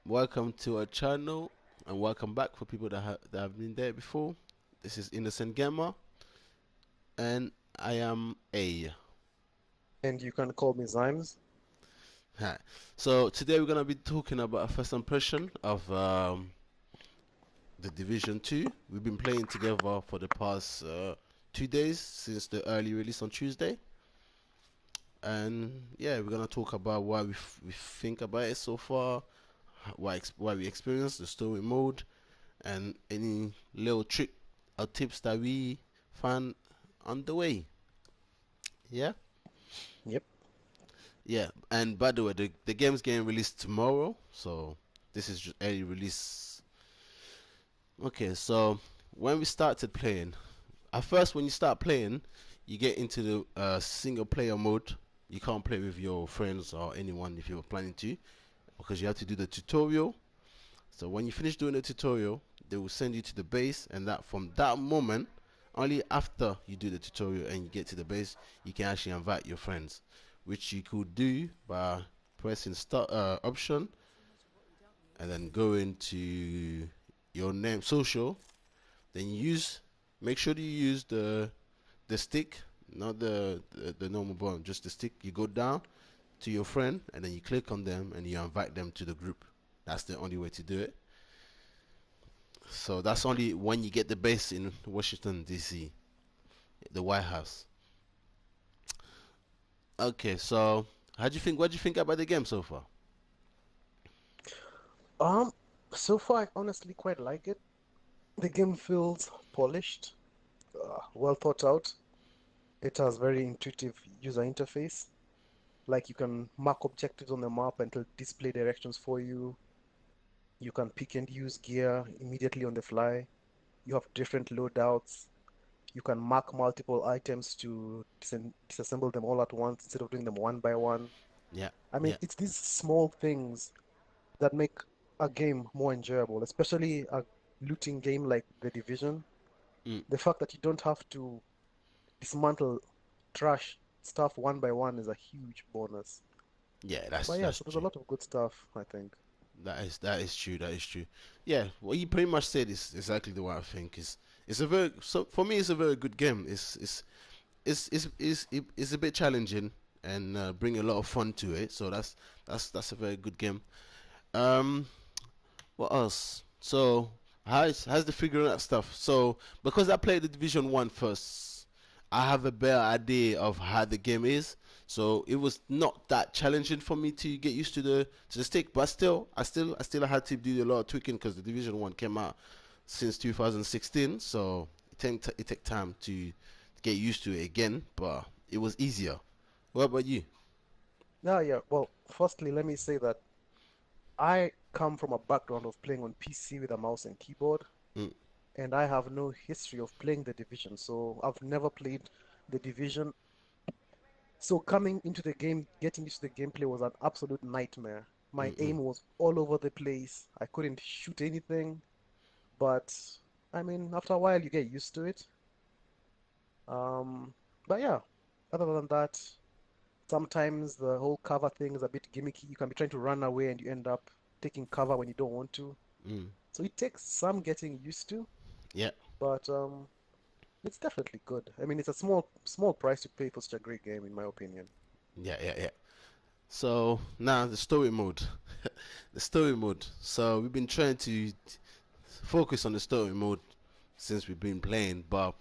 Welcome to our channel and welcome back for people that have been there before. This is Innocent Gamer and I am A. And you can call me Zymes. Hi. So today we're gonna be talking about a first impression of the Division 2. We've been playing together for the past 2 days since the early release on Tuesday. And yeah, we're gonna talk about what we think about it so far, why we experienced the story mode, and any little trick or tips that we found on the way. Yeah, Yep. yeah. And by the way, the game's getting released tomorrow, so this is just early release. Okay, so when we started playing, at first when you start playing, you get into the single player mode. You can't play with your friends or anyone if you're planning to, because you have to do the tutorial. So when you finish doing the tutorial, they will send you to the base, and that from that moment, only after you do the tutorial and you get to the base, you can actually invite your friends, which you could do by pressing start option and then go into your name social. Then you use, make sure you use the stick, not the normal button, just the stick. You go down to your friend and then you click on them and you invite them to the group. That's the only way to do it. So that's only when you get the base in Washington D.C., the White House. Okay, so how do you think? What do you think about the game so far? Um, so far I honestly quite like it. The game feels polished, well thought out. It has very intuitive user interface. Like you can mark objectives on the map and it'll display directions for you. You can pick and use gear immediately on the fly. You have different loadouts. You can mark multiple items to disassemble them all at once instead of doing them one by one. Yeah, I mean, yeah, it's these small things that make a game more enjoyable, especially a looting game like The Division. mm, The fact that you don't have to dismantle trash stuff one by one is a huge bonus. yeah. But yeah, That's so there's a true. lot of good stuff, I think. That is true. That is true. Yeah, what you pretty much said is exactly the way I think. Is it's a very so for me it's a very good game. It's a bit challenging and bring a lot of fun to it. So that's a very good game. Um, What else? So how's the figuring out stuff? So because I played the Division One first, I have a better idea of how the game is. So it was not that challenging for me to get used to the stick, but still had to do a lot of tweaking because the Division One came out since 2016. So it take time to get used to it again, but it was easier. What about you? Yeah, yeah. Well, firstly, let me say that I come from a background of playing on PC with a mouse and keyboard, Mm, and I have no history of playing The Division, so I've never played The Division. So coming into the game, getting used to the gameplay was an absolute nightmare. My mm, mm. aim was all over the place. I couldn't shoot anything, but I mean, after a while you get used to it. Um, but yeah, other than that, sometimes the whole cover thing is a bit gimmicky. You can be trying to run away and you end up taking cover when you don't want to. Mm. So it takes some getting used to, Yeah, but it's definitely good. I mean, it's a small price to pay for such a great game, in my opinion. yeah. So now the story mode, the story mode. So we've been trying to focus on the story mode since we've been playing, but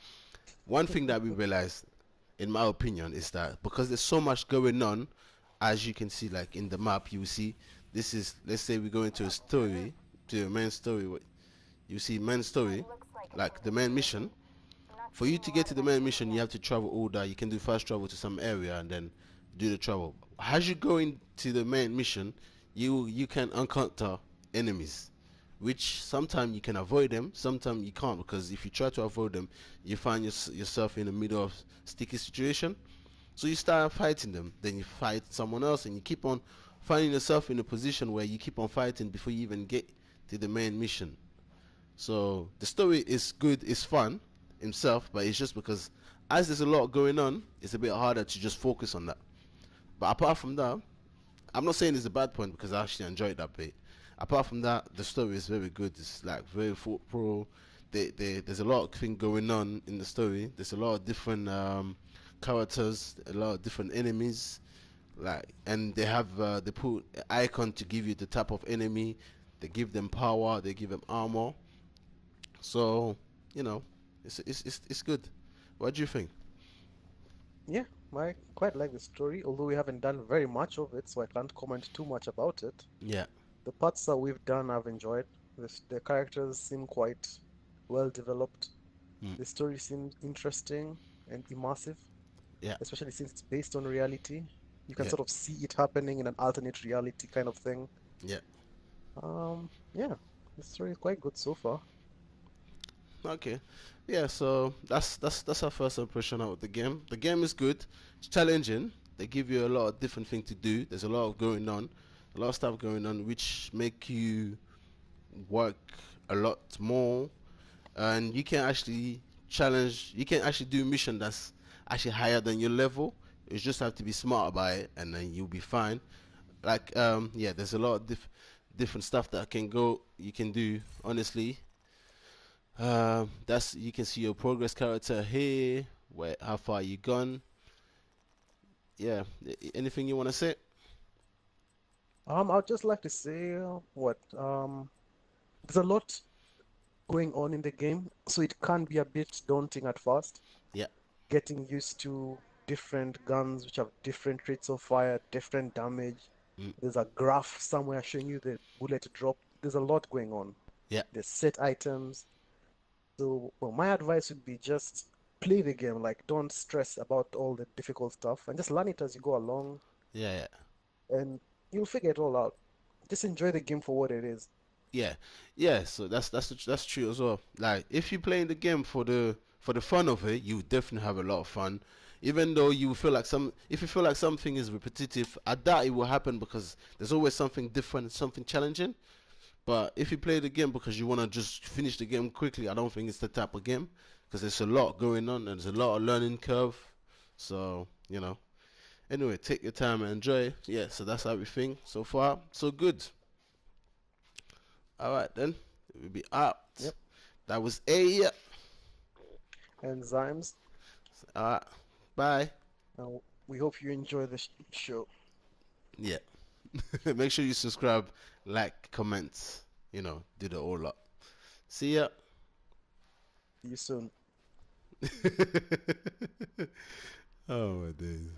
one thing that we realized, in my opinion, is that because there's so much going on, as you can see, like in the map, you will see this is. Let's say we go into a story, to a main story. You see main story, like the main mission. For you to get to the main mission, you have to travel all that. You can do fast travel to some area and then do the travel. As you go into the main mission, you can encounter enemies, which sometimes you can avoid them, sometimes you can't, because if you try to avoid them, you find yourself in the middle of sticky situation. So you start fighting them, then you fight someone else, and you keep on finding yourself in a position where you keep on fighting before you even get to the main mission. So the story is good, it's fun himself, but it's just because as there's a lot going on, it's a bit harder to just focus on that. But apart from that, I'm not saying it's a bad point because I actually enjoyed that bit. Apart from that, the story is very good. It's like very thoughtful. There's a lot of thing going on in the story. There's a lot of different characters, a lot of different enemies. Like, and they put an icon to give you the type of enemy. They give them power. They give them armor. So you know, it's good. What do you think? Yeah, I quite like the story, although we haven't done very much of it, so I can't comment too much about it. Yeah, The parts that we've done, I've enjoyed. The characters seem quite well developed. mm, The story seems interesting and immersive, yeah, especially since it's based on reality. You can yeah, sort of see it happening in an alternate reality kind of thing. yeah. Yeah, the story is quite good so far. Okay, yeah. So that's our first impression out of the game. The game is good. It's challenging. They give you a lot of different things to do. There's a lot of going on, a lot of stuff going on, which make you work a lot more, and you can actually challenge. You can actually do mission that's actually higher than your level. You just have to be smart about it, and then you'll be fine. Like yeah, there's a lot of different stuff that can go. You can do honestly. That's you can see your progress character here, where how far you gone. Yeah, anything you want to say? I'd just like to say what there's a lot going on in the game, so it can be a bit daunting at first, Yeah, getting used to different guns which have different rates of fire, different damage. mm, There's a graph somewhere showing you the bullet drop. There's a lot going on. yeah, There's set items. So, well, my advice would be just play the game. Like, don't stress about all the difficult stuff and just learn it as you go along, yeah, yeah, and you'll figure it all out. Just enjoy the game for what it is. yeah, yeah. So that's true as well. Like if you playing the game for the fun of it, you definitely have a lot of fun. Even though you feel like if you feel like something is repetitive, I doubt it will happen because there's always something different, something challenging. But if you play the game because you want to just finish the game quickly, I don't think it's the type of game because there's a lot going on and there's a lot of learning curve. So, you know. Anyway, take your time and enjoy. Yeah, so that's everything so far. So good. All right, then. We'll be out. Yep. That was A. Enzymes. All right. Bye. We hope you enjoy the show. Yeah. Make sure you subscribe, like, comment. Do the whole lot. See ya. See you soon. Oh my days.